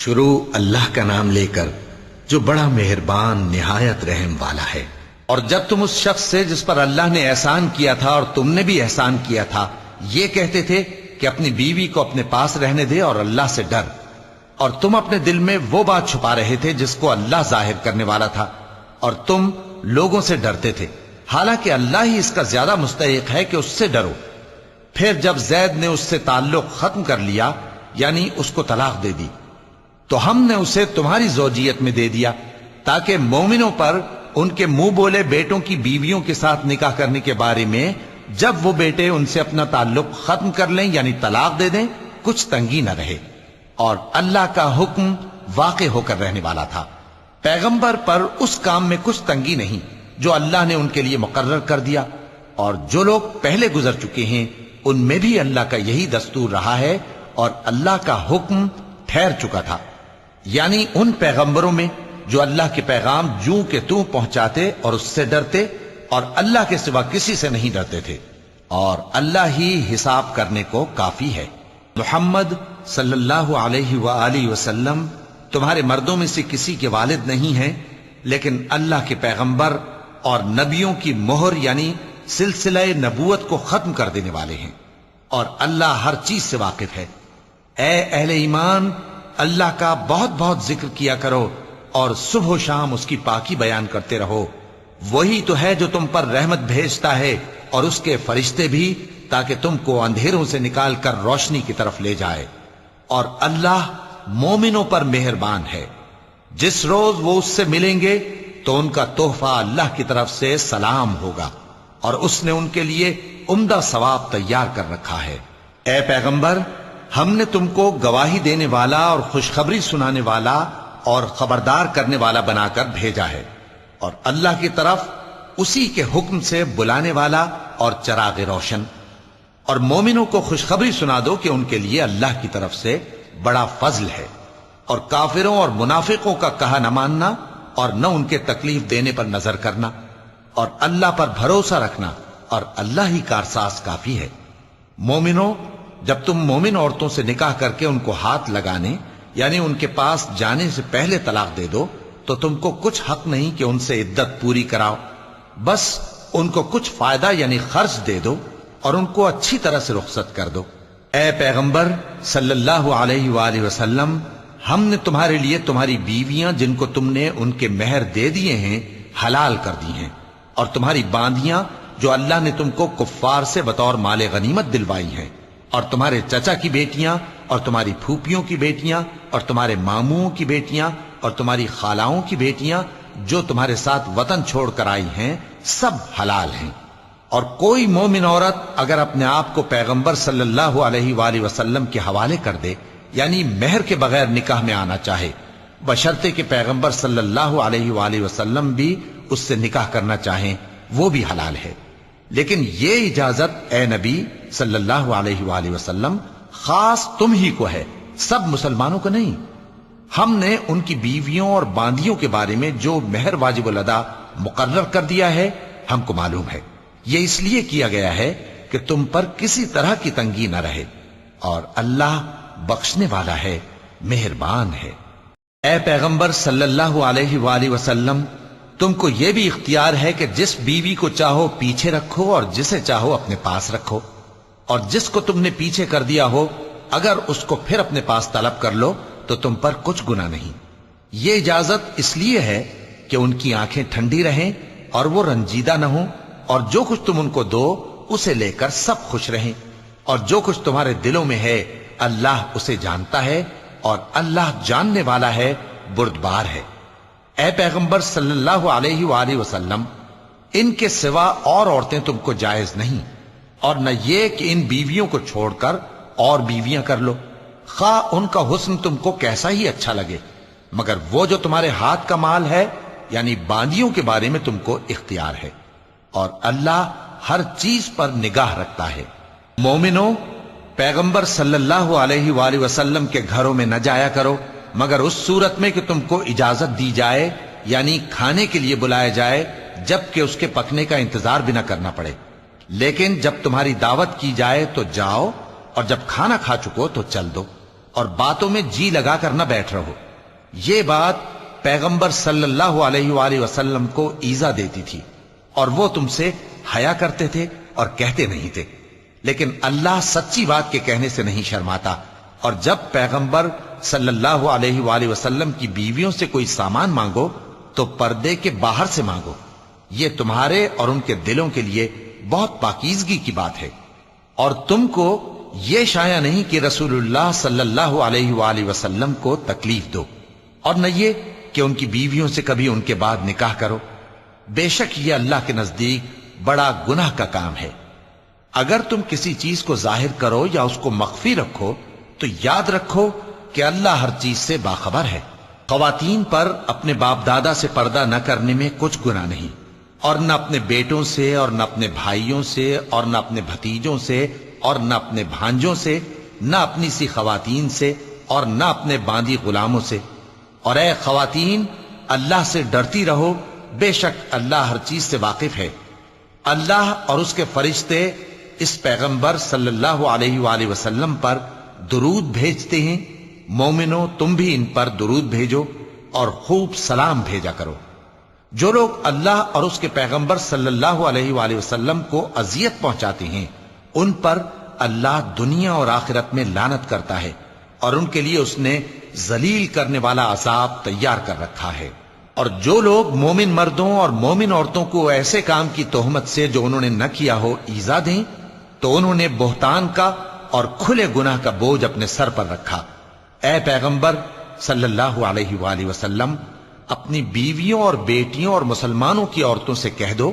شروع اللہ کا نام لے کر جو بڑا مہربان نہایت رحم والا ہے۔ اور جب تم اس شخص سے جس پر اللہ نے احسان کیا تھا اور تم نے بھی احسان کیا تھا یہ کہتے تھے کہ اپنی بیوی کو اپنے پاس رہنے دے اور اللہ سے ڈر، اور تم اپنے دل میں وہ بات چھپا رہے تھے جس کو اللہ ظاہر کرنے والا تھا، اور تم لوگوں سے ڈرتے تھے، حالانکہ اللہ ہی اس کا زیادہ مستحق ہے کہ اس سے ڈرو۔ پھر جب زید نے اس سے تعلق ختم کر لیا یعنی اس کو طلاق دے دی تو ہم نے اسے تمہاری زوجیت میں دے دیا تاکہ مومنوں پر ان کے منہ بولے بیٹوں کی بیویوں کے ساتھ نکاح کرنے کے بارے میں جب وہ بیٹے ان سے اپنا تعلق ختم کر لیں یعنی طلاق دے دیں کچھ تنگی نہ رہے، اور اللہ کا حکم واقع ہو کر رہنے والا تھا۔ پیغمبر پر اس کام میں کچھ تنگی نہیں جو اللہ نے ان کے لیے مقرر کر دیا، اور جو لوگ پہلے گزر چکے ہیں ان میں بھی اللہ کا یہی دستور رہا ہے، اور اللہ کا حکم ٹھہر چکا تھا، یعنی ان پیغمبروں میں جو اللہ کے پیغام جوں کہ توں پہنچاتے اور اس سے ڈرتے اور اللہ کے سوا کسی سے نہیں ڈرتے تھے، اور اللہ ہی حساب کرنے کو کافی ہے۔ محمد صلی اللہ علیہ وآلہ وسلم تمہارے مردوں میں سے کسی کے والد نہیں ہیں، لیکن اللہ کے پیغمبر اور نبیوں کی مہر یعنی سلسلہ نبوت کو ختم کر دینے والے ہیں، اور اللہ ہر چیز سے واقف ہے۔ اے اہل ایمان، اللہ کا بہت بہت ذکر کیا کرو اور صبح و شام اس کی پاکی بیان کرتے رہو، وہی تو ہے جو تم پر رحمت بھیجتا ہے اور اس کے فرشتے بھی، تاکہ تم کو اندھیروں سے نکال کر روشنی کی طرف لے جائے، اور اللہ مومنوں پر مہربان ہے۔ جس روز وہ اس سے ملیں گے تو ان کا تحفہ اللہ کی طرف سے سلام ہوگا، اور اس نے ان کے لیے عمدہ ثواب تیار کر رکھا ہے۔ اے پیغمبر، ہم نے تم کو گواہی دینے والا اور خوشخبری سنانے والا اور خبردار کرنے والا بنا کر بھیجا ہے، اور اللہ کی طرف اسی کے حکم سے بلانے والا اور چراغ روشن۔ اور مومنوں کو خوشخبری سنا دو کہ ان کے لیے اللہ کی طرف سے بڑا فضل ہے، اور کافروں اور منافقوں کا کہا نہ ماننا اور نہ ان کے تکلیف دینے پر نظر کرنا، اور اللہ پر بھروسہ رکھنا، اور اللہ ہی کارساز کافی ہے۔ مومنوں، جب تم مومن عورتوں سے نکاح کر کے ان کو ہاتھ لگانے یعنی ان کے پاس جانے سے پہلے طلاق دے دو تو تم کو کچھ حق نہیں کہ ان سے عدت پوری کراؤ، بس ان کو کچھ فائدہ یعنی خرچ دے دو اور ان کو اچھی طرح سے رخصت کر دو۔ اے پیغمبر صلی اللہ علیہ وآلہ وسلم، ہم نے تمہارے لیے تمہاری بیویاں جن کو تم نے ان کے مہر دے دیے ہیں حلال کر دی ہیں، اور تمہاری باندیاں جو اللہ نے تم کو کفار سے بطور مال غنیمت دلوائی ہیں، اور تمہارے چچا کی بیٹیاں اور تمہاری پھوپھیوں کی بیٹیاں اور تمہارے ماموں کی بیٹیاں اور تمہاری خالاؤں کی بیٹیاں جو تمہارے ساتھ وطن چھوڑ کر آئی ہیں سب حلال ہیں۔ اور کوئی مومن عورت اگر اپنے آپ کو پیغمبر صلی اللہ علیہ وآلہ وسلم کے حوالے کر دے یعنی مہر کے بغیر نکاح میں آنا چاہے، بشرطے کہ پیغمبر صلی اللہ علیہ وآلہ وسلم بھی اس سے نکاح کرنا چاہیں، وہ بھی حلال ہے۔ لیکن یہ اجازت اے نبی صلی اللہ علیہ وآلہ وسلم خاص تم ہی کو ہے، سب مسلمانوں کو نہیں۔ ہم نے ان کی بیویوں اور باندیوں کے بارے میں جو مہر واجب الادا مقرر کر دیا ہے ہم کو معلوم ہے، یہ اس لیے کیا گیا ہے کہ تم پر کسی طرح کی تنگی نہ رہے، اور اللہ بخشنے والا ہے، مہربان ہے۔ اے پیغمبر صلی اللہ علیہ وآلہ وسلم، تم کو یہ بھی اختیار ہے کہ جس بیوی کو چاہو پیچھے رکھو اور جسے چاہو اپنے پاس رکھو، اور جس کو تم نے پیچھے کر دیا ہو اگر اس کو پھر اپنے پاس طلب کر لو تو تم پر کچھ گناہ نہیں۔ یہ اجازت اس لیے ہے کہ ان کی آنکھیں ٹھنڈی رہیں اور وہ رنجیدہ نہ ہوں، اور جو کچھ تم ان کو دو اسے لے کر سب خوش رہیں، اور جو کچھ تمہارے دلوں میں ہے اللہ اسے جانتا ہے، اور اللہ جاننے والا ہے، بردبار ہے۔ اے پیغمبر صلی اللہ علیہ وآلہ وسلم، ان کے سوا اور عورتیں تم کو جائز نہیں، اور نہ یہ کہ ان بیویوں کو چھوڑ کر اور بیویاں کر لو، خواہ ان کا حسن تم کو کیسا ہی اچھا لگے، مگر وہ جو تمہارے ہاتھ کا مال ہے یعنی باندیوں کے بارے میں تم کو اختیار ہے، اور اللہ ہر چیز پر نگاہ رکھتا ہے۔ مومنوں، پیغمبر صلی اللہ علیہ وآلہ وسلم کے گھروں میں نہ جایا کرو مگر اس صورت میں کہ تم کو اجازت دی جائے یعنی کھانے کے لیے بلایا جائے جبکہ اس کے پکنے کا انتظار بھی نہ کرنا پڑے، لیکن جب تمہاری دعوت کی جائے تو جاؤ، اور جب کھانا کھا چکو تو چل دو، اور باتوں میں جی لگا کر نہ بیٹھ رہو۔ یہ بات پیغمبر صلی اللہ علیہ وآلہ وسلم کو ایذا دیتی تھی، اور وہ تم سے حیا کرتے تھے اور کہتے نہیں تھے، لیکن اللہ سچی بات کے کہنے سے نہیں شرماتا۔ اور جب پیغمبر صلی اللہ علیہ وآلہ وسلم کی بیویوں سے کوئی سامان مانگو تو پردے کے باہر سے مانگو، یہ تمہارے اور ان کے دلوں کے لیے بہت پاکیزگی کی بات ہے۔ اور تم کو یہ شایع نہیں کہ رسول اللہ صلی اللہ علیہ وآلہ وسلم کو تکلیف دو، اور نہ یہ کہ ان کی بیویوں سے کبھی ان کے بعد نکاح کرو، بے شک یہ اللہ کے نزدیک بڑا گناہ کا کام ہے۔ اگر تم کسی چیز کو ظاہر کرو یا اس کو مخفی رکھو تو یاد رکھو کہ اللہ ہر چیز سے باخبر ہے۔ خواتین پر اپنے باپ دادا سے پردہ نہ کرنے میں کچھ گناہ نہیں، اور نہ اپنے بیٹوں سے، اور نہ اپنے بھائیوں سے، اور نہ اپنے بھتیجوں سے، اور نہ اپنے بھانجوں سے، نہ اپنی سی خواتین سے، اور نہ اپنے باندی غلاموں سے۔ اور اے خواتین، اللہ سے ڈرتی رہو، بے شک اللہ ہر چیز سے واقف ہے۔ اللہ اور اس کے فرشتے اس پیغمبر صلی اللہ علیہ وآلہ وسلم پر درود بھیجتے ہیں۔ مومنو تم بھی ان پر درود بھیجو اور خوب سلام بھیجا کرو۔ جو لوگ اللہ اور اس کے پیغمبر صلی اللہ علیہ وآلہ وسلم کو اذیت پہنچاتے ہیں ان پر اللہ دنیا اور آخرت میں لعنت کرتا ہے، اور ان کے لیے اس نے ذلیل کرنے والا عذاب تیار کر رکھا ہے۔ اور جو لوگ مومن مردوں اور مومن عورتوں کو ایسے کام کی تہمت سے جو انہوں نے نہ کیا ہو ایذا دیں تو انہوں نے بہتان کا اور کھلے گناہ کا بوجھ اپنے سر پر رکھا۔ اے پیغمبر صلی اللہ علیہ وآلہ وسلم، اپنی بیویوں اور بیٹیوں اور مسلمانوں کی عورتوں سے کہہ دو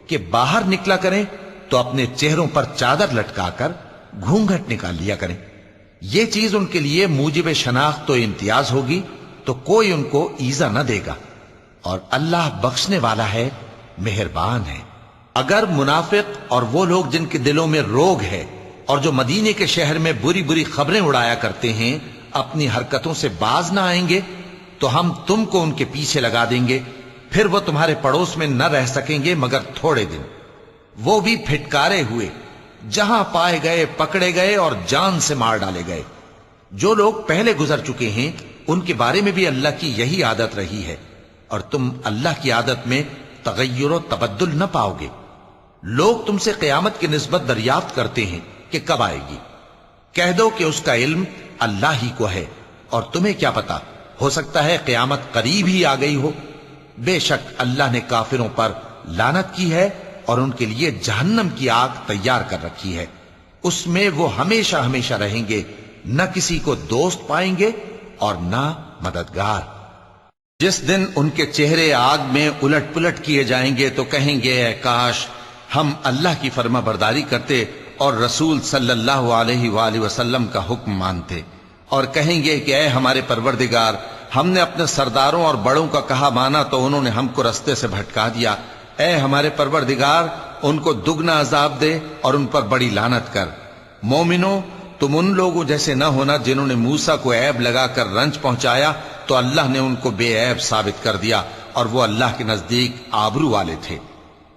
کہ باہر نکلا کریں تو اپنے چہروں پر چادر لٹکا کر گھونگھٹ نکال لیا کریں۔ یہ چیز ان کے لیے موجب شناخت و امتیاز ہوگی تو کوئی ان کو ایذا نہ دے گا، اور اللہ بخشنے والا ہے، مہربان ہے۔ اگر منافق اور وہ لوگ جن کے دلوں میں روگ ہے اور جو مدینے کے شہر میں بری بری خبریں اڑایا کرتے ہیں اپنی حرکتوں سے باز نہ آئیں گے تو ہم تم کو ان کے پیچھے لگا دیں گے، پھر وہ تمہارے پڑوس میں نہ رہ سکیں گے مگر تھوڑے دن، وہ بھی پھٹکارے ہوئے، جہاں پائے گئے پکڑے گئے اور جان سے مار ڈالے گئے۔ جو لوگ پہلے گزر چکے ہیں ان کے بارے میں بھی اللہ کی یہی عادت رہی ہے، اور تم اللہ کی عادت میں تغیر و تبدل نہ پاؤ گے۔ لوگ تم سے قیامت کی نسبت دریافت کرتے ہیں کہ کب آئے گی، کہہ دو کہ اس کا علم اللہ ہی کو ہے، اور تمہیں کیا پتا، ہو سکتا ہے قیامت قریب ہی آ گئی ہو۔ بے شک اللہ نے کافروں پر لعنت کی ہے اور ان کے لیے جہنم کی آگ تیار کر رکھی ہے، اس میں وہ ہمیشہ ہمیشہ رہیں گے، نہ کسی کو دوست پائیں گے اور نہ مددگار۔ جس دن ان کے چہرے آگ میں الٹ پلٹ کیے جائیں گے تو کہیں گے اے کاش ہم اللہ کی فرما برداری کرتے اور رسول صلی اللہ علیہ وآلہ وسلم کا حکم مانتے، اور کہیں گے کہ اے ہمارے پروردگار، ہم نے اپنے سرداروں اور بڑوں کا کہا مانا تو انہوں نے ہم کو رستے سے بھٹکا دیا۔ اے ہمارے پروردگار، ان کو دگنا عذاب دے اور ان پر بڑی لعنت کر۔ مومنو تم ان لوگوں جیسے نہ ہونا جنہوں نے موسیٰ کو عیب لگا کر رنج پہنچایا تو اللہ نے ان کو بے عیب ثابت کر دیا، اور وہ اللہ کے نزدیک آبرو والے تھے۔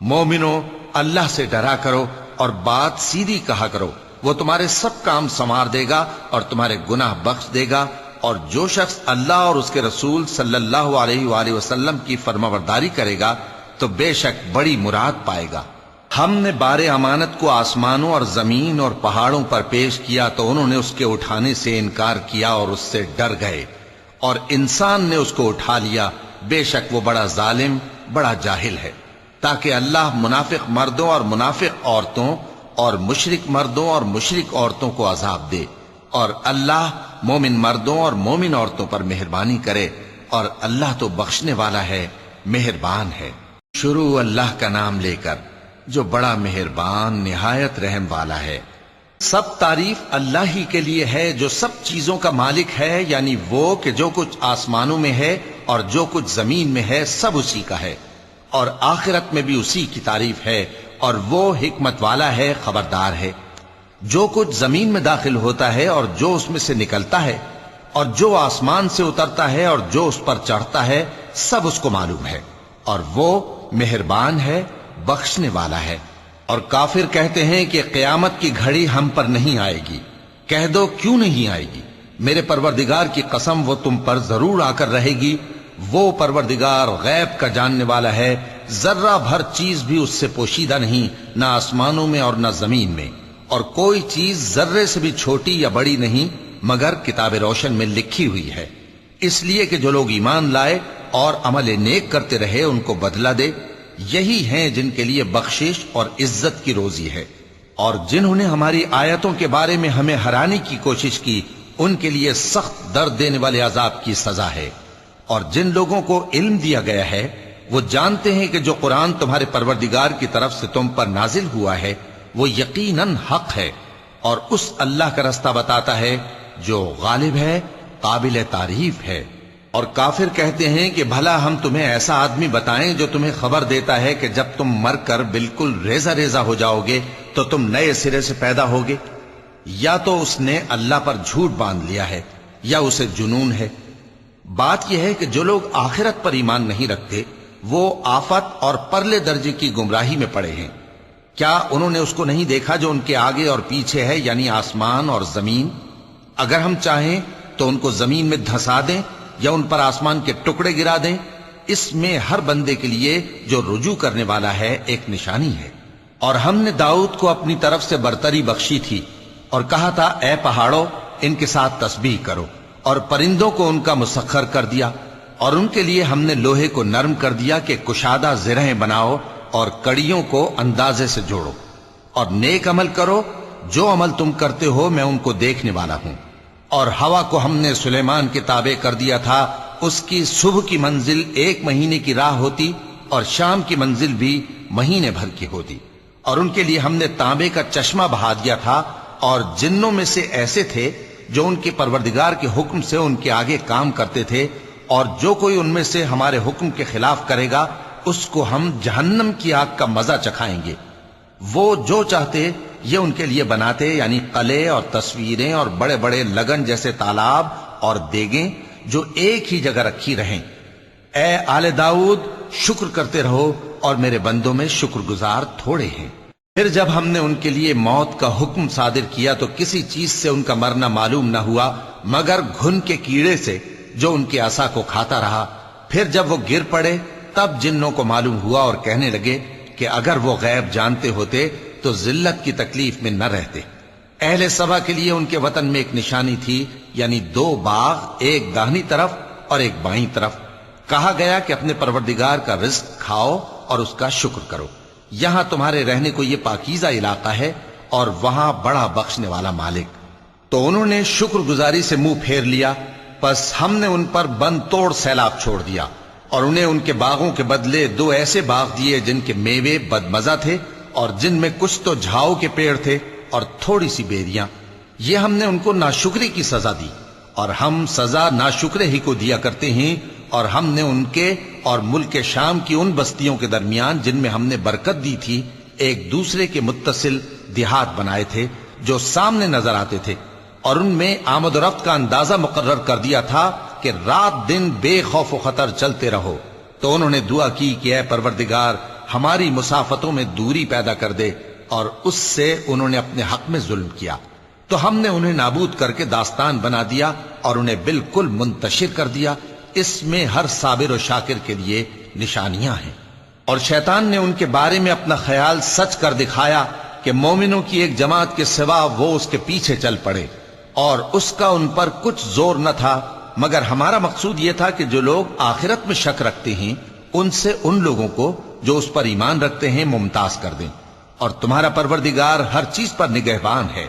مومنو اللہ سے ڈرا کرو اور بات سیدھی کہا کرو، وہ تمہارے سب کام سنوار دے گا اور تمہارے گناہ بخش دے گا۔ اور جو شخص اللہ اور اس کے رسول صلی اللہ علیہ وآلہ وسلم کی فرمانبرداری کرے گا تو بے شک بڑی مراد پائے گا۔ ہم نے بار امانت کو آسمانوں اور زمین اور پہاڑوں پر پیش کیا تو انہوں نے اس کے اٹھانے سے انکار کیا اور اس سے ڈر گئے، اور انسان نے اس کو اٹھا لیا، بے شک وہ بڑا ظالم بڑا جاہل ہے۔ تاکہ اللہ منافق مردوں اور منافق عورتوں اور مشرک مردوں اور مشرک عورتوں کو عذاب دے، اور اللہ مومن مردوں اور مومن عورتوں پر مہربانی کرے، اور اللہ تو بخشنے والا ہے، مہربان ہے۔ شروع اللہ کا نام لے کر جو بڑا مہربان نہایت رحم والا ہے۔ سب تعریف اللہ ہی کے لیے ہے جو سب چیزوں کا مالک ہے، یعنی وہ کہ جو کچھ آسمانوں میں ہے اور جو کچھ زمین میں ہے سب اسی کا ہے، اور آخرت میں بھی اسی کی تعریف ہے، اور وہ حکمت والا ہے، خبردار ہے۔ جو کچھ زمین میں داخل ہوتا ہے اور جو اس میں سے نکلتا ہے، اور جو آسمان سے اترتا ہے اور جو اس پر چڑھتا ہے، سب اس کو معلوم ہے، اور وہ مہربان ہے، بخشنے والا ہے۔ اور کافر کہتے ہیں کہ قیامت کی گھڑی ہم پر نہیں آئے گی۔ کہہ دو کیوں نہیں آئے گی؟ میرے پروردگار کی قسم وہ تم پر ضرور آ کر رہے گی. وہ پروردگار غیب کا جاننے والا ہے، ذرہ بھر چیز بھی اس سے پوشیدہ نہیں، نہ آسمانوں میں اور نہ زمین میں، اور کوئی چیز ذرے سے بھی چھوٹی یا بڑی نہیں مگر کتاب روشن میں لکھی ہوئی ہے. اس لیے کہ جو لوگ ایمان لائے اور عمل نیک کرتے رہے ان کو بدلہ دے. یہی ہیں جن کے لیے بخشش اور عزت کی روزی ہے، اور جنہوں نے ہماری آیتوں کے بارے میں ہمیں ہرانے کی کوشش کی ان کے لیے سخت درد دینے والے عذاب کی سزا ہے. اور جن لوگوں کو علم دیا گیا ہے وہ جانتے ہیں کہ جو قرآن تمہارے پروردگار کی طرف سے تم پر نازل ہوا ہے وہ یقیناً حق ہے، اور اس اللہ کا رستہ بتاتا ہے جو غالب ہے، قابل تعریف ہے. اور کافر کہتے ہیں کہ بھلا ہم تمہیں ایسا آدمی بتائیں جو تمہیں خبر دیتا ہے کہ جب تم مر کر بالکل ریزہ ریزہ ہو جاؤ گے تو تم نئے سرے سے پیدا ہوگے؟ یا تو اس نے اللہ پر جھوٹ باندھ لیا ہے یا اسے جنون ہے. بات یہ ہے کہ جو لوگ آخرت پر ایمان نہیں رکھتے وہ آفت اور پرلے درجے کی گمراہی میں پڑے ہیں. کیا انہوں نے اس کو نہیں دیکھا جو ان کے آگے اور پیچھے ہے، یعنی آسمان اور زمین؟ اگر ہم چاہیں تو ان کو زمین میں دھسا دیں یا ان پر آسمان کے ٹکڑے گرا دیں. اس میں ہر بندے کے لیے جو رجوع کرنے والا ہے ایک نشانی ہے. اور ہم نے داؤد کو اپنی طرف سے برتری بخشی تھی اور کہا تھا اے پہاڑوں ان کے ساتھ تسبیح کرو، اور پرندوں کو ان کا مسخر کر دیا، اور ان کے لیے ہم نے لوہے کو نرم کر دیا کہ کشادہ زرہیں بناؤ اور کڑیوں کو اندازے سے جوڑو، اور نیک عمل کرو. جو عمل تم کرتے ہو میں ان کو دیکھنے والا ہوں. اور ہوا کو ہم نے سلیمان کے تابع کر دیا تھا، اس کی صبح کی منزل 1 مہینے کی راہ ہوتی اور شام کی منزل بھی مہینے بھر کی ہوتی. اور ان کے لیے ہم نے تانبے کا چشمہ بہا دیا تھا، اور جنوں میں سے ایسے تھے جو ان کے پروردگار کے حکم سے ان کے آگے کام کرتے تھے، اور جو کوئی ان میں سے ہمارے حکم کے خلاف کرے گا اس کو ہم جہنم کی آگ کا مزہ چکھائیں گے. وہ جو چاہتے یہ ان کے لیے بناتے، یعنی قلعے اور تصویریں اور بڑے بڑے لگن جیسے تالاب اور دیگیں جو ایک ہی جگہ رکھی رہیں. اے آل داؤد شکر کرتے رہو، اور میرے بندوں میں شکر گزار تھوڑے ہیں. پھر جب ہم نے ان کے لیے موت کا حکم صادر کیا تو کسی چیز سے ان کا مرنا معلوم نہ ہوا مگر گھن کے کیڑے سے جو ان کے عصا کو کھاتا رہا. پھر جب وہ گر پڑے تب جنوں کو معلوم ہوا اور کہنے لگے کہ اگر وہ غیب جانتے ہوتے تو ذلت کی تکلیف میں نہ رہتے. اہل سبا کے لیے ان کے وطن میں ایک نشانی تھی، یعنی 2 باغ، ایک داہنی طرف اور ایک بائیں طرف. کہا گیا کہ اپنے پروردگار کا رزق کھاؤ اور اس کا شکر کرو. یہاں تمہارے رہنے کو یہ پاکیزہ علاقہ ہے اور وہاں بڑا بخشنے والا مالک. تو انہوں نے شکر گزاری سے منہ پھیر لیا، پس ہم نے ان پر بند توڑ سیلاب چھوڑ دیا، اور انہیں ان کے باغوں کے بدلے 2 ایسے باغ دیے جن کے میوے بدمزہ تھے اور جن میں کچھ تو جھاؤ کے پیڑ تھے اور تھوڑی سی بیریاں. یہ ہم نے ان کو ناشکری کی سزا دی، اور ہم سزا ناشکرے ہی کو دیا کرتے ہیں. اور ہم نے ان کے اور ملک شام کی ان بستیوں کے درمیان جن میں ہم نے برکت دی تھی ایک دوسرے کے متصل دیہات بنائے تھے جو سامنے نظر آتے تھے، اور ان میں آمد و رفت کا اندازہ مقرر کر دیا تھا کہ رات دن بے خوف و خطر چلتے رہو. تو انہوں نے دعا کی کہ اے پروردگار ہماری مسافتوں میں دوری پیدا کر دے، اور اس سے انہوں نے اپنے حق میں ظلم کیا تو ہم نے انہیں نابود کر کے داستان بنا دیا اور انہیں بالکل منتشر کر دیا. اس میں ہر صابر و شاکر کے لیے نشانیاں ہیں. اور شیطان نے ان کے بارے میں اپنا خیال سچ کر دکھایا کہ مومنوں کی ایک جماعت کے سوا وہ اس کے پیچھے چل پڑے، اور اس کا ان پر کچھ زور نہ تھا، مگر ہمارا مقصود یہ تھا کہ جو لوگ آخرت میں شک رکھتے ہیں ان سے ان لوگوں کو جو اس پر ایمان رکھتے ہیں ممتاز کر دیں. اور تمہارا پروردگار ہر چیز پر نگہبان ہے.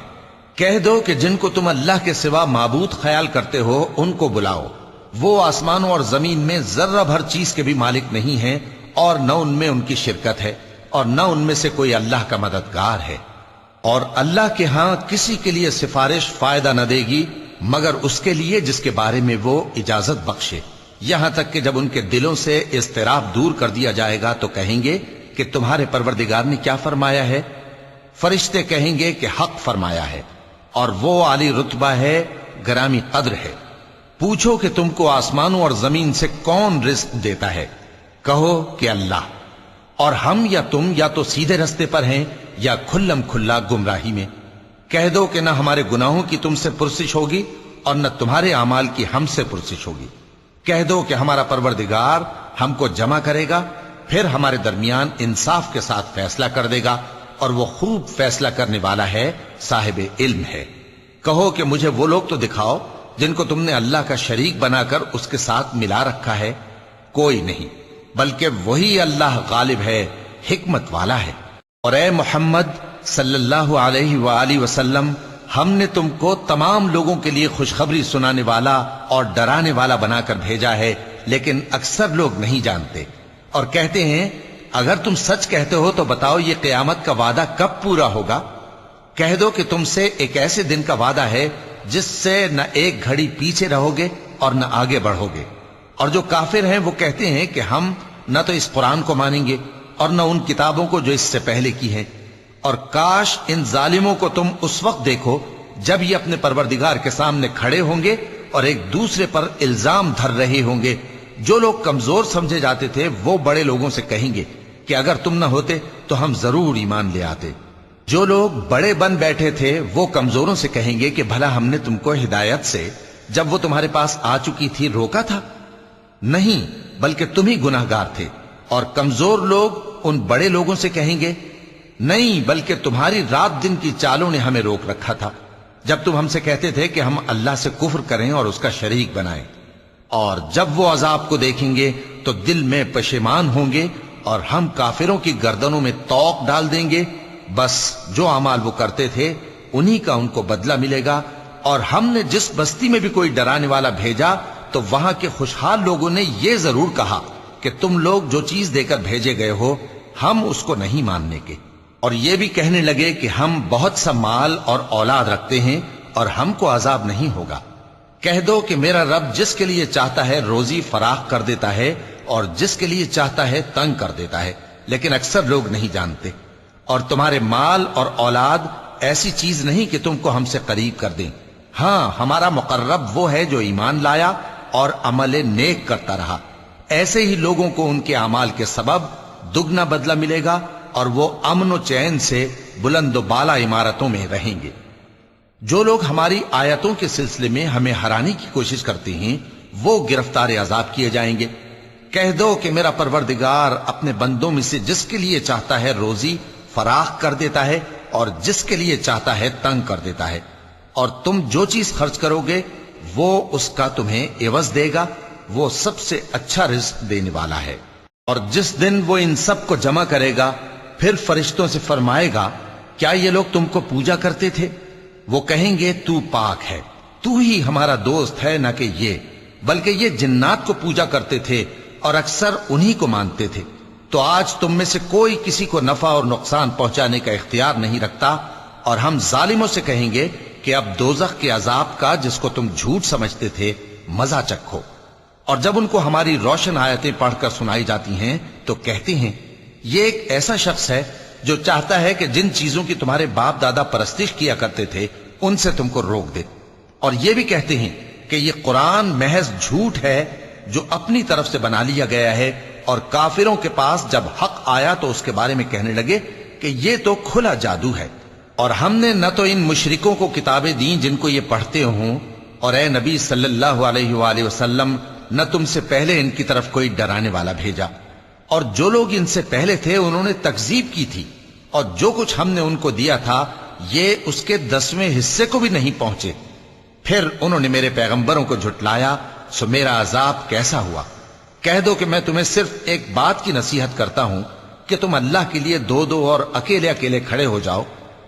کہہ دو کہ جن کو تم اللہ کے سوا معبود خیال کرتے ہو ان کو بلاؤ. وہ آسمانوں اور زمین میں ذرہ بھر چیز کے بھی مالک نہیں ہیں، اور نہ ان میں ان کی شرکت ہے، اور نہ ان میں سے کوئی اللہ کا مددگار ہے. اور اللہ کے ہاں کسی کے لیے سفارش فائدہ نہ دے گی مگر اس کے لیے جس کے بارے میں وہ اجازت بخشے. یہاں تک کہ جب ان کے دلوں سے اضطراب دور کر دیا جائے گا تو کہیں گے کہ تمہارے پروردگار نے کیا فرمایا ہے؟ فرشتے کہیں گے کہ حق فرمایا ہے، اور وہ عالی رتبہ ہے، گرامی قدر ہے. پوچھو کہ تم کو آسمانوں اور زمین سے کون رزق دیتا ہے؟ کہو کہ اللہ. اور ہم یا تم یا تو سیدھے رستے پر ہیں یا کھلم کھلا گمراہی میں. کہہ دو کہ نہ ہمارے گناہوں کی تم سے پرسش ہوگی اور نہ تمہارے اعمال کی ہم سے پرسش ہوگی۔ کہہ دو کہ ہمارا پروردگار ہم کو جمع کرے گا، پھر ہمارے درمیان انصاف کے ساتھ فیصلہ کر دے گا، اور وہ خوب فیصلہ کرنے والا ہے، صاحب علم ہے۔ کہو کہ مجھے وہ لوگ تو دکھاؤ جن کو تم نے اللہ کا شریک بنا کر اس کے ساتھ ملا رکھا ہے۔ کوئی نہیں، بلکہ وہی اللہ غالب ہے، حکمت والا ہے۔ اور اے محمد صلی اللہ علیہ وآلہ وسلم، ہم نے تم کو تمام لوگوں کے لیے خوشخبری سنانے والا اور ڈرانے والا بنا کر بھیجا ہے، لیکن اکثر لوگ نہیں جانتے، اور کہتے ہیں اگر تم سچ کہتے ہو تو بتاؤ یہ قیامت کا وعدہ کب پورا ہوگا؟ کہہ دو کہ تم سے ایک ایسے دن کا وعدہ ہے جس سے نہ ایک گھڑی پیچھے رہو گے اور نہ آگے بڑھو گے۔ اور جو کافر ہیں وہ کہتے ہیں کہ ہم نہ تو اس قرآن کو مانیں گے اور نہ ان کتابوں کو جو اس سے پہلے کی ہیں، اور کاش ان ظالموں کو تم اس وقت دیکھو جب یہ اپنے پروردگار کے سامنے کھڑے ہوں گے اور ایک دوسرے پر الزام دھر رہے ہوں گے۔ جو لوگ کمزور سمجھے جاتے تھے وہ بڑے لوگوں سے کہیں گے کہ اگر تم نہ ہوتے تو ہم ضرور ایمان لے آتے۔ جو لوگ بڑے بن بیٹھے تھے وہ کمزوروں سے کہیں گے کہ بھلا ہم نے تم کو ہدایت سے جب وہ تمہارے پاس آ چکی تھی روکا تھا؟ نہیں، بلکہ تم ہی گناہگار تھے۔ اور کمزور لوگ ان بڑے لوگوں سے کہیں گے نہیں، بلکہ تمہاری رات دن کی چالوں نے ہمیں روک رکھا تھا جب تم ہم سے کہتے تھے کہ ہم اللہ سے کفر کریں اور اس کا شریک بنائیں۔ اور جب وہ عذاب کو دیکھیں گے تو دل میں پشیمان ہوں گے، اور ہم کافروں کی گردنوں میں توق ڈال دیں گے۔ بس جو اعمال وہ کرتے تھے انہی کا ان کو بدلہ ملے گا۔ اور ہم نے جس بستی میں بھی کوئی ڈرانے والا بھیجا تو وہاں کے خوشحال لوگوں نے یہ ضرور کہا کہ تم لوگ جو چیز دے کر بھیجے گئے ہو ہم اس کو نہیں ماننے کے، اور یہ بھی کہنے لگے کہ ہم بہت سا مال اور اولاد رکھتے ہیں اور ہم کو عذاب نہیں ہوگا۔ کہہ دو کہ میرا رب جس کے لیے چاہتا ہے روزی فراخ کر دیتا ہے اور جس کے لیے چاہتا ہے تنگ کر دیتا ہے، لیکن اکثر لوگ نہیں جانتے۔ اور تمہارے مال اور اولاد ایسی چیز نہیں کہ تم کو ہم سے قریب کر دیں۔ ہاں، ہمارا مقرب وہ ہے جو ایمان لایا اور عمل نیک کرتا رہا۔ ایسے ہی لوگوں کو ان کے اعمال کے سبب دگنا بدلہ ملے گا، اور وہ امن و چین سے بلند و بالا عمارتوں میں رہیں گے۔ جو لوگ ہماری آیتوں کے سلسلے میں ہمیں ہرانے کی کوشش کرتے ہیں وہ گرفتار عذاب کیے جائیں گے۔ کہہ دو کہ میرا پروردگار اپنے بندوں میں سے جس کے لیے چاہتا ہے روزی فراخ کر دیتا ہے اور جس کے لیے چاہتا ہے تنگ کر دیتا ہے، اور تم جو چیز خرچ کرو گے وہ اس کا تمہیں عوض دے گا، وہ سب سے اچھا رزق دینے والا ہے۔ اور جس دن وہ ان سب کو جمع کرے گا پھر فرشتوں سے فرمائے گا کیا یہ لوگ تم کو پوجا کرتے تھے؟ وہ کہیں گے تو پاک ہے، تو ہی ہمارا دوست ہے، نہ کہ یہ، بلکہ یہ جنات کو پوجا کرتے تھے اور اکثر انہی کو مانتے تھے۔ تو آج تم میں سے کوئی کسی کو نفع اور نقصان پہنچانے کا اختیار نہیں رکھتا، اور ہم ظالموں سے کہیں گے کہ اب دوزخ کے عذاب کا جس کو تم جھوٹ سمجھتے تھے مزہ چکھو۔ اور جب ان کو ہماری روشن آیتیں پڑھ کر سنائی جاتی ہیں تو کہتے ہیں یہ ایک ایسا شخص ہے جو چاہتا ہے کہ جن چیزوں کی تمہارے باپ دادا پرستش کیا کرتے تھے ان سے تم کو روک دے۔ اور یہ بھی کہتے ہیں کہ یہ قرآن محض جھوٹ ہے جو اپنی طرف سے بنا لیا گیا ہے، اور کافروں کے پاس جب حق آیا تو اس کے بارے میں کہنے لگے کہ یہ تو کھلا جادو ہے۔ اور ہم نے نہ تو ان مشرکوں کو کتابیں دیں جن کو یہ پڑھتے ہوں، اور اے نبی صلی اللہ علیہ وآلہ وسلم نہ تم سے پہلے ان کی طرف کوئی ڈرانے والا بھیجا، اور جو لوگ ان سے پہلے تھے انہوں نے تکذیب کی تھی، اور جو کچھ ہم نے ان کو دیا تھا یہ اس کے 10ویں حصے کو بھی نہیں پہنچے۔ پھر انہوں نے میرے پیغمبروں کو جھٹلایا، سو میرا عذاب کیسا ہوا۔ کہہ دو کہ میں تمہیں صرف ایک بات کی نصیحت کرتا ہوں کہ تم اللہ کے لیے دو دو اور اکیلے اکیلے کھڑے ہو جاؤ،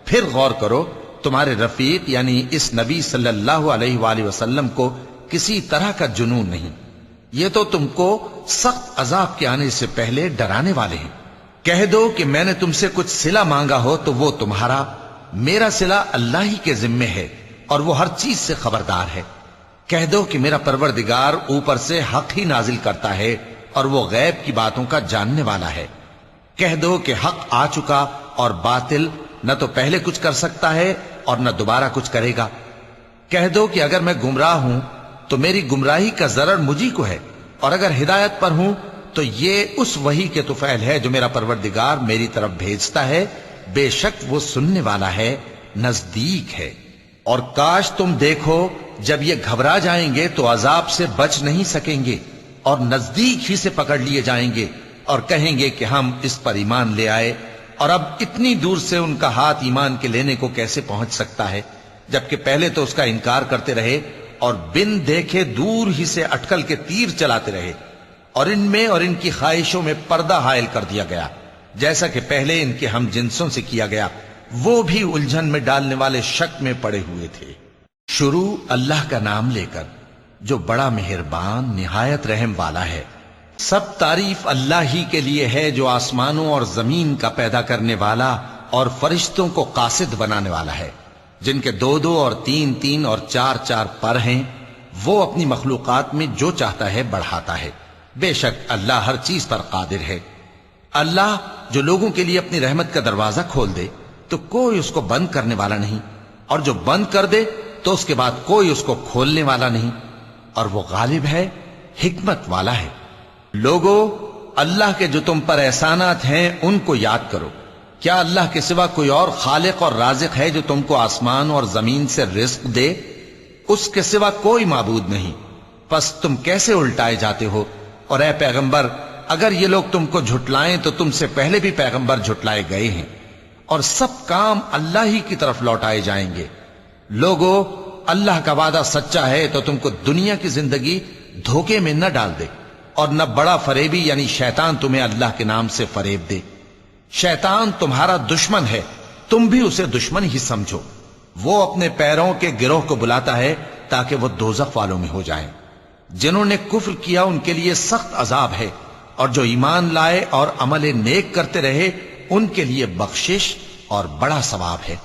پھر غور کرو تمہارے رفیق یعنی اس نبی صلی اللہ علیہ وآلہ وسلم کو کسی طرح کا جنون نہیں، یہ تو تم کو سخت عذاب کے آنے سے پہلے ڈرانے والے ہیں۔ کہہ دو کہ میں نے تم سے کچھ صلہ مانگا ہو تو وہ تمہارا، میرا صلہ اللہ ہی کے ذمے ہے اور وہ ہر چیز سے خبردار ہے۔ کہہ دو کہ میرا پروردگار اوپر سے حق ہی نازل کرتا ہے اور وہ غیب کی باتوں کا جاننے والا ہے۔ کہہ دو کہ حق آ چکا اور باطل نہ تو پہلے کچھ کر سکتا ہے اور نہ دوبارہ کچھ کرے گا۔ کہہ دو کہ اگر میں گمراہ ہوں تو میری گمراہی کا ضرر مجھی کو ہے، اور اگر ہدایت پر ہوں تو یہ اس وحی کے طفیل ہے جو میرا پروردگار میری طرف بھیجتا ہے، بے شک وہ سننے والا ہے، نزدیک ہے۔ اور کاش تم دیکھو جب یہ گھبرا جائیں گے تو عذاب سے بچ نہیں سکیں گے اور نزدیک ہی سے پکڑ لیے جائیں گے اور کہیں گے کہ ہم اس پر ایمان لے آئے، اور اب اتنی دور سے ان کا ہاتھ ایمان کے لینے کو کیسے پہنچ سکتا ہے، جبکہ پہلے تو اس کا انکار کرتے رہے اور بن دیکھے دور ہی سے اٹکل کے تیر چلاتے رہے، اور ان میں اور ان کی خواہشوں میں پردہ حائل کر دیا گیا، جیسا کہ پہلے ان کے ہم جنسوں سے کیا گیا، وہ بھی الجھن میں ڈالنے والے شک میں پڑے ہوئے تھے۔ شروع اللہ کا نام لے کر جو بڑا مہربان نہایت رحم والا ہے۔ سب تعریف اللہ ہی کے لیے ہے جو آسمانوں اور زمین کا پیدا کرنے والا اور فرشتوں کو قاصد بنانے والا ہے، جن کے 2 اور 3 اور 4 پر ہیں، وہ اپنی مخلوقات میں جو چاہتا ہے بڑھاتا ہے۔ بے شک اللہ ہر چیز پر قادر ہے۔ اللہ جو لوگوں کے لیے اپنی رحمت کا دروازہ کھول دے تو کوئی اس کو بند کرنے والا نہیں، اور جو بند کر دے تو اس کے بعد کوئی اس کو کھولنے والا نہیں، اور وہ غالب ہے، حکمت والا ہے۔ لوگو، اللہ کے جو تم پر احسانات ہیں ان کو یاد کرو۔ کیا اللہ کے سوا کوئی اور خالق اور رازق ہے جو تم کو آسمان اور زمین سے رزق دے؟ اس کے سوا کوئی معبود نہیں، پس تم کیسے الٹائے جاتے ہو؟ اور اے پیغمبر، اگر یہ لوگ تم کو جھٹلائیں تو تم سے پہلے بھی پیغمبر جھٹلائے گئے ہیں، اور سب کام اللہ ہی کی طرف لوٹائے جائیں گے۔ لوگو، اللہ کا وعدہ سچا ہے تو تم کو دنیا کی زندگی دھوکے میں نہ ڈال دے، اور نہ بڑا فریبی یعنی شیطان تمہیں اللہ کے نام سے فریب دے۔ شیطان تمہارا دشمن ہے، تم بھی اسے دشمن ہی سمجھو۔ وہ اپنے پیروں کے گروہ کو بلاتا ہے تاکہ وہ دوزخ والوں میں ہو جائیں۔ جنہوں نے کفر کیا ان کے لیے سخت عذاب ہے، اور جو ایمان لائے اور عمل نیک کرتے رہے ان کے لیے بخشش اور بڑا ثواب ہے۔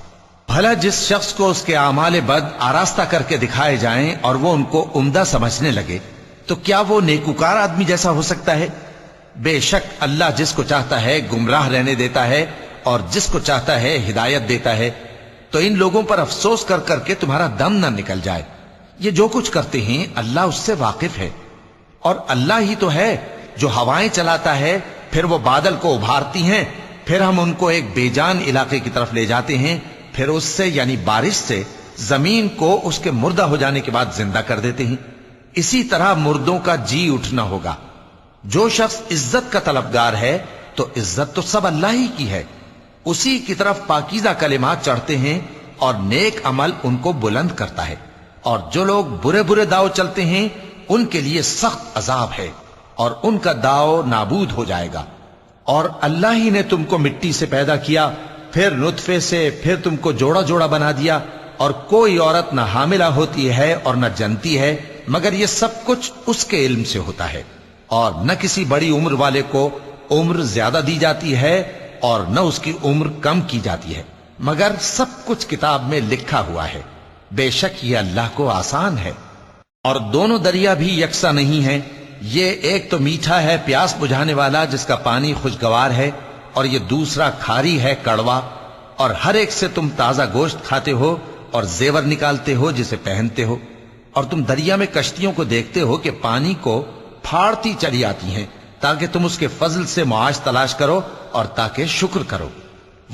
بھلا جس شخص کو اس کے اعمال بد آراستہ کر کے دکھائے جائیں اور وہ ان کو عمدہ سمجھنے لگے تو کیا وہ نیکوکار آدمی جیسا ہو سکتا ہے؟ بے شک اللہ جس کو چاہتا ہے گمراہ رہنے دیتا ہے اور جس کو چاہتا ہے ہدایت دیتا ہے۔ تو ان لوگوں پر افسوس کر کر کے تمہارا دم نہ نکل جائے، یہ جو کچھ کرتے ہیں اللہ اس سے واقف ہے۔ اور اللہ ہی تو ہے جو ہوائیں چلاتا ہے، پھر وہ بادل کو ابھارتی ہیں، پھر ہم ان کو ایک بے جان علاقے کی طرف لے جاتے ہیں، پھر اس سے یعنی بارش سے زمین کو اس کے مردہ ہو جانے کے بعد زندہ کر دیتے ہیں۔ اسی طرح مردوں کا جی اٹھنا ہوگا۔ جو شخص عزت کا طلبگار ہے تو عزت تو سب اللہ ہی کی ہے، اسی کی طرف پاکیزہ کلمات چڑھتے ہیں اور نیک عمل ان کو بلند کرتا ہے، اور جو لوگ برے برے داؤ چلتے ہیں ان کے لیے سخت عذاب ہے، اور ان کا داؤ نابود ہو جائے گا۔ اور اللہ ہی نے تم کو مٹی سے پیدا کیا، پھر نطفے سے، پھر تم کو جوڑا جوڑا بنا دیا، اور کوئی عورت نہ حاملہ ہوتی ہے اور نہ جنتی ہے مگر یہ سب کچھ اس کے علم سے ہوتا ہے، اور نہ کسی بڑی عمر والے کو عمر زیادہ دی جاتی ہے اور نہ اس کی عمر کم کی جاتی ہے، مگر سب کچھ کتاب میں لکھا ہوا ہے۔ بے شک یہ اللہ کو آسان ہے۔ اور دونوں دریا بھی یکساں نہیں ہیں، یہ ایک تو میٹھا ہے پیاس بجھانے والا جس کا پانی خوشگوار ہے، اور یہ دوسرا کھاری ہے کڑوا، اور ہر ایک سے تم تازہ گوشت کھاتے ہو اور زیور نکالتے ہو جسے پہنتے ہو۔ اور تم دریا میں کشتیوں کو دیکھتے ہو کہ پانی کو پھاڑتی چلی آتی ہیں تاکہ تم اس کے فضل سے معاش تلاش کرو اور تاکہ شکر کرو۔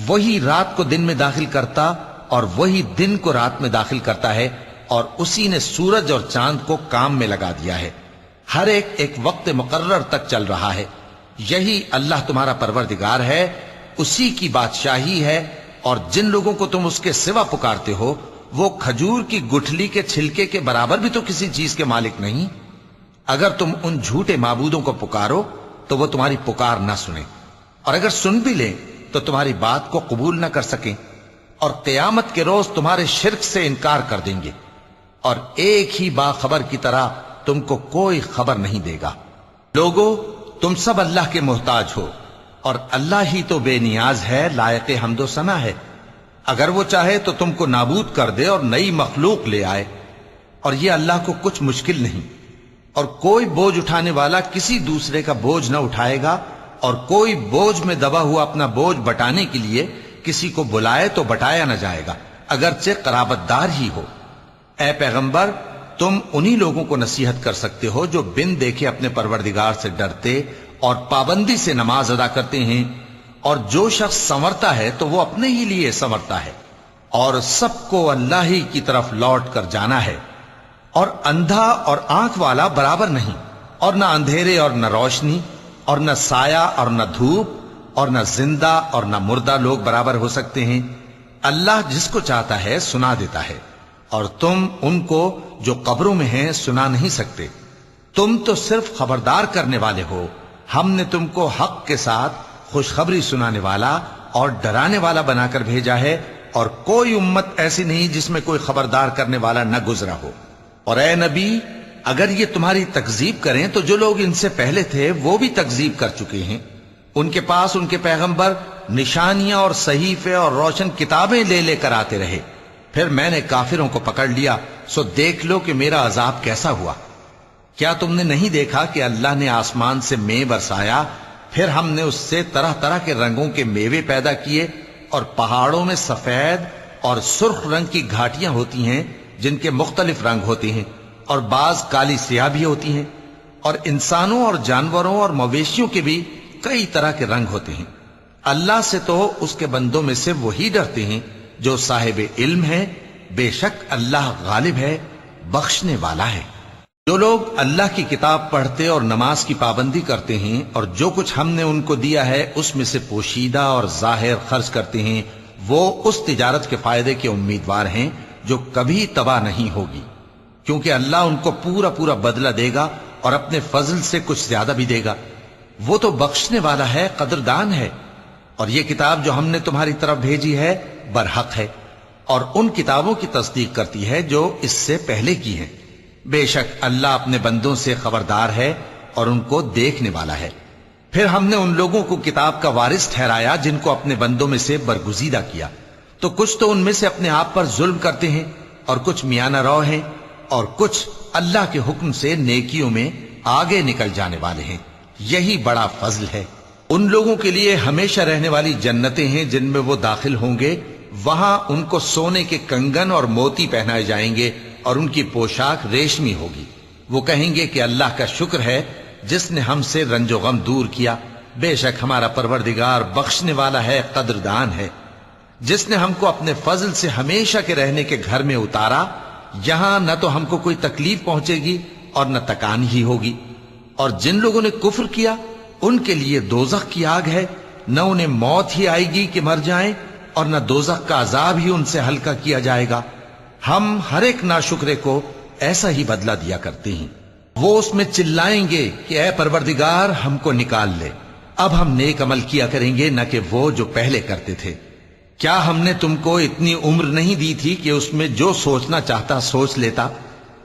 وہی رات کو دن میں داخل کرتا اور وہی دن کو رات میں داخل کرتا ہے، اور اسی نے سورج اور چاند کو کام میں لگا دیا ہے، ہر ایک ایک وقت مقرر تک چل رہا ہے۔ یہی اللہ تمہارا پروردگار ہے، اسی کی بادشاہی ہے۔ اور جن لوگوں کو تم اس کے سوا پکارتے ہو وہ کھجور کی گٹھلی کے چھلکے کے برابر بھی تو کسی چیز کے مالک نہیں۔ اگر تم ان جھوٹے معبودوں کو پکارو تو وہ تمہاری پکار نہ سنیں، اور اگر سن بھی لیں تو تمہاری بات کو قبول نہ کر سکیں، اور قیامت کے روز تمہارے شرک سے انکار کر دیں گے، اور ایک ہی باخبر کی طرح تم کو کوئی خبر نہیں دے گا۔ لوگو، تم سب اللہ کے محتاج ہو، اور اللہ ہی تو بے نیاز ہے، لائق حمد و ثنا ہے۔ اگر وہ چاہے تو تم کو نابود کر دے اور نئی مخلوق لے آئے، اور یہ اللہ کو کچھ مشکل نہیں۔ اور کوئی بوجھ اٹھانے والا کسی دوسرے کا بوجھ نہ اٹھائے گا، اور کوئی بوجھ میں دبا ہوا اپنا بوجھ بٹانے کے لیے کسی کو بلائے تو بٹایا نہ جائے گا، اگرچہ قرابت دار ہی ہو۔ اے پیغمبر، تم انہی لوگوں کو نصیحت کر سکتے ہو جو بن دیکھے اپنے پروردگار سے ڈرتے اور پابندی سے نماز ادا کرتے ہیں، اور جو شخص سنورتا ہے تو وہ اپنے ہی لیے سنورتا ہے، اور سب کو اللہ ہی کی طرف لوٹ کر جانا ہے۔ اور اندھا اور آنکھ والا برابر نہیں، اور نہ اندھیرے اور نہ روشنی، اور نہ سایہ اور نہ دھوپ، اور نہ زندہ اور نہ مردہ لوگ برابر ہو سکتے ہیں۔ اللہ جس کو چاہتا ہے سنا دیتا ہے، اور تم ان کو جو قبروں میں ہیں سنا نہیں سکتے۔ تم تو صرف خبردار کرنے والے ہو، ہم نے تم کو حق کے ساتھ خوشخبری سنانے والا اور ڈرانے والا بنا کر بھیجا ہے، اور کوئی امت ایسی نہیں جس میں کوئی خبردار کرنے والا نہ گزرا ہو۔ اور اے نبی، اگر یہ تمہاری تکذیب کریں تو جو لوگ ان سے پہلے تھے وہ بھی تکذیب کر چکے ہیں۔ ان کے پاس ان کے پیغمبر نشانیاں اور صحیفے اور روشن کتابیں لے لے کر آتے رہے، پھر میں نے کافروں کو پکڑ لیا، سو دیکھ لو کہ میرا عذاب کیسا ہوا۔ کیا تم نے نہیں دیکھا کہ اللہ نے آسمان سے مے برسایا، پھر ہم نے اس سے طرح طرح کے رنگوں کے میوے پیدا کیے، اور پہاڑوں میں سفید اور سرخ رنگ کی گھاٹیاں ہوتی ہیں جن کے مختلف رنگ ہوتے ہیں، اور بعض کالی سیاہ بھی ہوتی ہیں، اور انسانوں اور جانوروں اور مویشیوں کے بھی کئی طرح کے رنگ ہوتے ہیں۔ اللہ سے تو اس کے بندوں میں سے وہی ڈرتے ہیں جو صاحب علم ہے، بے شک اللہ غالب ہے، بخشنے والا ہے۔ جو لوگ اللہ کی کتاب پڑھتے اور نماز کی پابندی کرتے ہیں اور جو کچھ ہم نے ان کو دیا ہے اس میں سے پوشیدہ اور ظاہر خرچ کرتے ہیں، وہ اس تجارت کے فائدے کے امیدوار ہیں جو کبھی تباہ نہیں ہوگی، کیونکہ اللہ ان کو پورا پورا بدلہ دے گا اور اپنے فضل سے کچھ زیادہ بھی دے گا۔ وہ تو بخشنے والا ہے، قدردان ہے۔ اور یہ کتاب جو ہم نے تمہاری طرف بھیجی ہے برحق ہے، اور ان کتابوں کی تصدیق کرتی ہے جو اس سے پہلے کی ہیں۔ بے شک اللہ اپنے بندوں سے خبردار ہے اور ان کو دیکھنے والا ہے۔ پھر ہم نے ان لوگوں کو کتاب کا وارث ٹھہرایا جن کو اپنے بندوں میں سے برگزیدہ کیا، تو کچھ تو ان میں سے اپنے آپ پر ظلم کرتے ہیں، اور کچھ میانہ رو ہیں، اور کچھ اللہ کے حکم سے نیکیوں میں آگے نکل جانے والے ہیں۔ یہی بڑا فضل ہے۔ ان لوگوں کے لیے ہمیشہ رہنے والی جنتیں ہیں جن میں وہ داخل ہوں گے، وہاں ان کو سونے کے کنگن اور موتی پہنائے جائیں گے، اور ان کی پوشاک ریشمی ہوگی۔ وہ کہیں گے کہ اللہ کا شکر ہے جس نے ہم سے رنج و غم دور کیا، بے شک ہمارا پروردگار بخشنے والا ہے، قدردان ہے۔ جس نے ہم کو اپنے فضل سے ہمیشہ کے رہنے کے گھر میں اتارا، یہاں نہ تو ہم کو کوئی تکلیف پہنچے گی اور نہ تکان ہی ہوگی۔ اور جن لوگوں نے کفر کیا ان کے لیے دوزخ کی آگ ہے، نہ انہیں موت ہی آئے گی کہ مر جائیں، اور نہ دوزخ کا عذاب ہی ان سے ہلکا کیا جائے گا۔ ہم ہر ایک ناشکرے کو ایسا ہی بدلہ دیا کرتے ہیں۔ وہ اس میں چلائیں گے کہ اے پروردگار ہم کو نکال لے، اب ہم نیک عمل کیا کریں گے نہ کہ وہ جو پہلے کرتے تھے۔ کیا ہم نے تم کو اتنی عمر نہیں دی تھی کہ اس میں جو سوچنا چاہتا سوچ لیتا،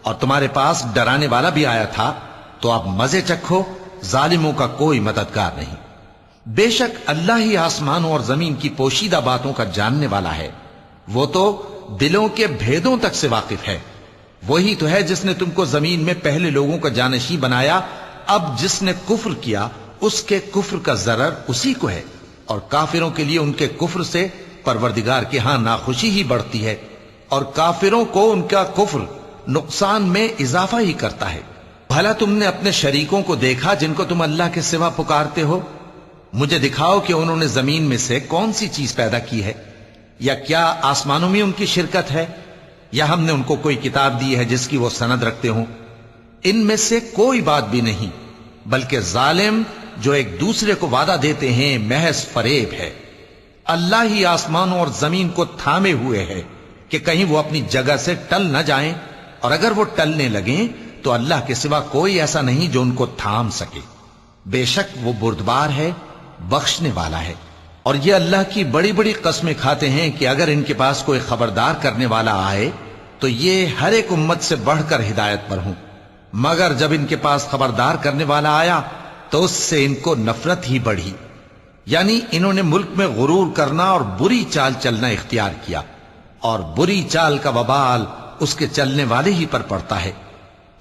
اور تمہارے پاس ڈرانے والا بھی آیا تھا، تو اب مزے چکھو، ظالموں کا کوئی مددگار نہیں۔ بے شک اللہ ہی آسمانوں اور زمین کی پوشیدہ باتوں کا جاننے والا ہے، وہ تو دلوں کے بھیدوں تک سے واقف ہے۔ وہی تو ہے جس نے تم کو زمین میں پہلے لوگوں کا جانشین بنایا، اب جس نے کفر کیا اس کے کفر کا ضرر اسی کو ہے، اور کافروں کے لیے ان کے کفر سے پروردگار کے ہاں ناخوشی ہی بڑھتی ہے، اور کافروں کو ان کا کفر نقصان میں اضافہ ہی کرتا ہے۔ بھلا تم نے اپنے شریکوں کو دیکھا جن کو تم اللہ کے سوا پکارتے ہو؟ مجھے دکھاؤ کہ انہوں نے زمین میں سے کون سی چیز پیدا کی ہے، یا کیا آسمانوں میں ان کی شرکت ہے، یا ہم نے ان کو کوئی کتاب دی ہے جس کی وہ سند رکھتے ہوں؟ ان میں سے کوئی بات بھی نہیں، بلکہ ظالم جو ایک دوسرے کو وعدہ دیتے ہیں محض فریب ہے۔ اللہ ہی آسمانوں اور زمین کو تھامے ہوئے ہے کہ کہیں وہ اپنی جگہ سے ٹل نہ جائیں، اور اگر وہ ٹلنے لگیں تو اللہ کے سوا کوئی ایسا نہیں جو ان کو تھام سکے۔ بے شک وہ بردبار ہے، بخشنے والا ہے۔ اور یہ اللہ کی بڑی بڑی قسمیں کھاتے ہیں کہ اگر ان کے پاس کوئی خبردار کرنے والا آئے تو یہ ہر ایک امت سے بڑھ کر ہدایت پر ہوں، مگر جب ان کے پاس خبردار کرنے والا آیا تو اس سے ان کو نفرت ہی بڑھی، یعنی انہوں نے ملک میں غرور کرنا اور بری چال چلنا اختیار کیا، اور بری چال کا وبال اس کے چلنے والے ہی پر پڑتا ہے۔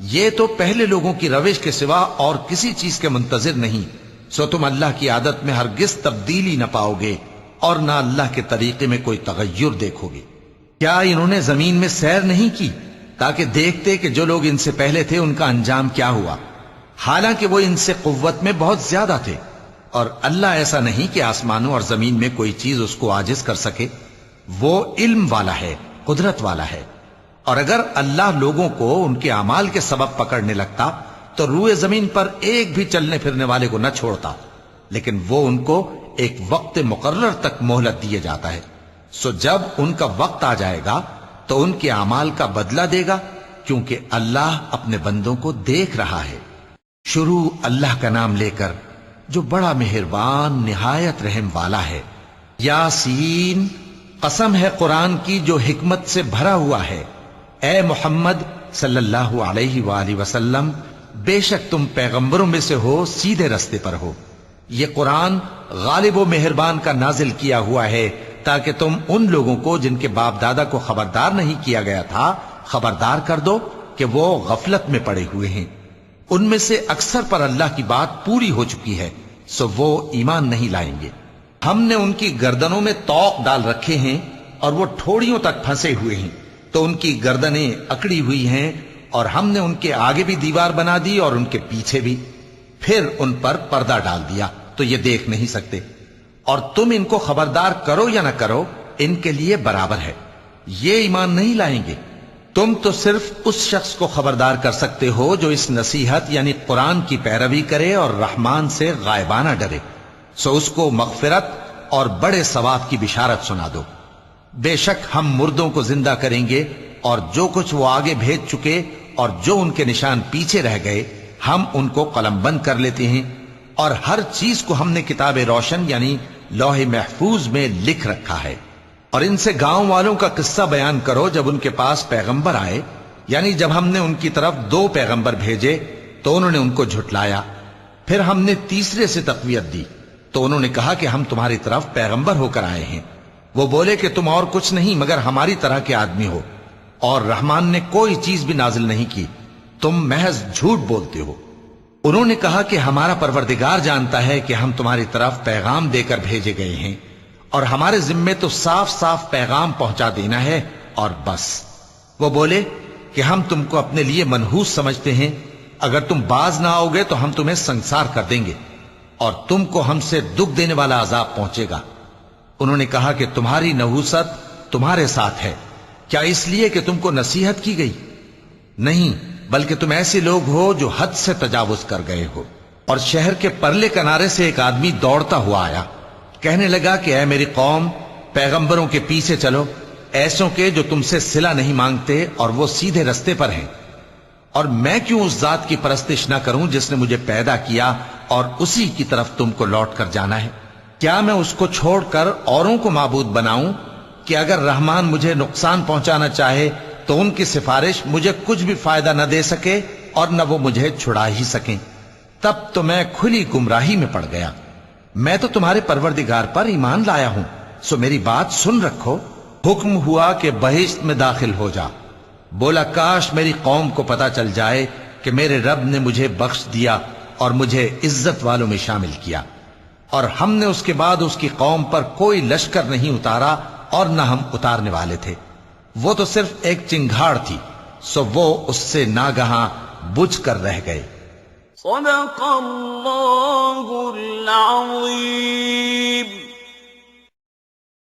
یہ تو پہلے لوگوں کی روش کے سوا اور کسی چیز کے منتظر نہیں، سو تم اللہ کی عادت میں ہرگز تبدیلی نہ پاؤ گے اور نہ اللہ کے طریقے میں کوئی تغیر دیکھو گے۔ کیا انہوں نے زمین میں سیر نہیں کی تاکہ دیکھتے کہ جو لوگ ان سے پہلے تھے ان کا انجام کیا ہوا، حالانکہ وہ ان سے قوت میں بہت زیادہ تھے، اور اللہ ایسا نہیں کہ آسمانوں اور زمین میں کوئی چیز اس کو عاجز کر سکے۔ وہ علم والا ہے، قدرت والا ہے۔ اور اگر اللہ لوگوں کو ان کے اعمال کے سبب پکڑنے لگتا تو روئے زمین پر ایک بھی چلنے پھرنے والے کو نہ چھوڑتا، لیکن وہ ان کو ایک وقت مقرر تک مہلت دیے جاتا ہے، سو جب ان کا وقت آ جائے گا تو ان کے اعمال کا بدلہ دے گا، کیونکہ اللہ اپنے بندوں کو دیکھ رہا ہے۔ شروع اللہ کا نام لے کر جو بڑا مہربان نہایت رحم والا ہے۔ یاسین، قسم ہے قرآن کی جو حکمت سے بھرا ہوا ہے۔ اے محمد صلی اللہ علیہ وآلہ وسلم، بے شک تم پیغمبروں میں سے ہو، سیدھے رستے پر ہو۔ یہ قرآن غالب و مہربان کا نازل کیا ہوا ہے تاکہ تم ان لوگوں کو جن کے باپ دادا کو خبردار نہیں کیا گیا تھا خبردار کر دو کہ وہ غفلت میں پڑے ہوئے ہیں۔ ان میں سے اکثر پر اللہ کی بات پوری ہو چکی ہے، سو وہ ایمان نہیں لائیں گے۔ ہم نے ان کی گردنوں میں طوق ڈال رکھے ہیں اور وہ ٹھوڑیوں تک پھنسے ہوئے ہیں، تو ان کی گردنیں اکڑی ہوئی ہیں، اور ہم نے ان کے آگے بھی دیوار بنا دی اور ان کے پیچھے بھی، پھر ان پر پردہ ڈال دیا تو یہ دیکھ نہیں سکتے۔ اور تم ان کو خبردار کرو یا نہ کرو، ان کے لیے برابر ہے، یہ ایمان نہیں لائیں گے۔ تم تو صرف اس شخص کو خبردار کر سکتے ہو جو اس نصیحت یعنی قرآن کی پیروی کرے اور رحمان سے غائبانہ ڈرے، سو اس کو مغفرت اور بڑے ثواب کی بشارت سنا دو۔ بے شک ہم مردوں کو زندہ کریں گے، اور جو کچھ وہ آگے بھیج چکے اور جو ان کے نشان پیچھے رہ گئے ہم ان کو قلم بند کر لیتے ہیں، اور ہر چیز کو ہم نے کتاب روشن یعنی لوح محفوظ میں لکھ رکھا ہے۔ اور ان سے گاؤں والوں کا قصہ بیان کرو جب ان کے پاس پیغمبر آئے، یعنی جب ہم نے ان کی طرف 2 پیغمبر بھیجے تو انہوں نے ان کو جھٹلایا، پھر ہم نے تیسرے سے تقویت دی تو انہوں نے کہا کہ ہم تمہاری طرف پیغمبر ہو کر آئے ہیں۔ وہ بولے کہ تم اور کچھ نہیں مگر ہماری طرح کے آدمی ہو، اور رحمان نے کوئی چیز بھی نازل نہیں کی، تم محض جھوٹ بولتے ہو۔ انہوں نے کہا کہ ہمارا پروردگار جانتا ہے کہ ہم تمہاری طرف پیغام دے کر بھیجے گئے ہیں، اور ہمارے ذمے تو صاف صاف پیغام پہنچا دینا ہے اور بس۔ وہ بولے کہ ہم تم کو اپنے لیے منحوس سمجھتے ہیں، اگر تم باز نہ آؤ گے تو ہم تمہیں سنسار کر دیں گے اور تم کو ہم سے دکھ دینے والا عذاب پہنچے گا۔ انہوں نے کہا کہ تمہاری نحوست تمہارے ساتھ ہے، کیا اس لیے کہ تم کو نصیحت کی گئی؟ نہیں، بلکہ تم ایسے لوگ ہو جو حد سے تجاوز کر گئے ہو۔ اور شہر کے پرلے کنارے سے ایک آدمی دوڑتا ہوا آیا، کہنے لگا کہ اے میری قوم، پیغمبروں کے پیچھے چلو، ایسوں کے جو تم سے صلہ نہیں مانگتے اور وہ سیدھے رستے پر ہیں۔ اور میں کیوں اس ذات کی پرستش نہ کروں جس نے مجھے پیدا کیا اور اسی کی طرف تم کو لوٹ کر جانا ہے؟ کیا میں اس کو چھوڑ کر اوروں کو معبود بناؤں کہ اگر رحمان مجھے نقصان پہنچانا چاہے تو ان کی سفارش مجھے کچھ بھی فائدہ نہ دے سکے اور نہ وہ مجھے چھڑا ہی سکیں؟ تب تو میں کھلی گمراہی میں پڑ گیا۔ میں تو تمہارے پروردگار پر ایمان لایا ہوں، سو میری بات سن رکھو۔ حکم ہوا کہ بہشت میں داخل ہو جا۔ بولا کاش میری قوم کو پتا چل جائے کہ میرے رب نے مجھے بخش دیا اور مجھے عزت والوں میں شامل کیا، اور ہم نے اس کے بعد اس کی قوم پر کوئی لشکر نہیں اتارا اور نہ ہم اتارنے والے تھے۔ وہ تو صرف ایک چنگھاڑ تھی، سو وہ اس سے ناگہاں بجھ کر رہ گئے۔ صدق اللہ العظیم۔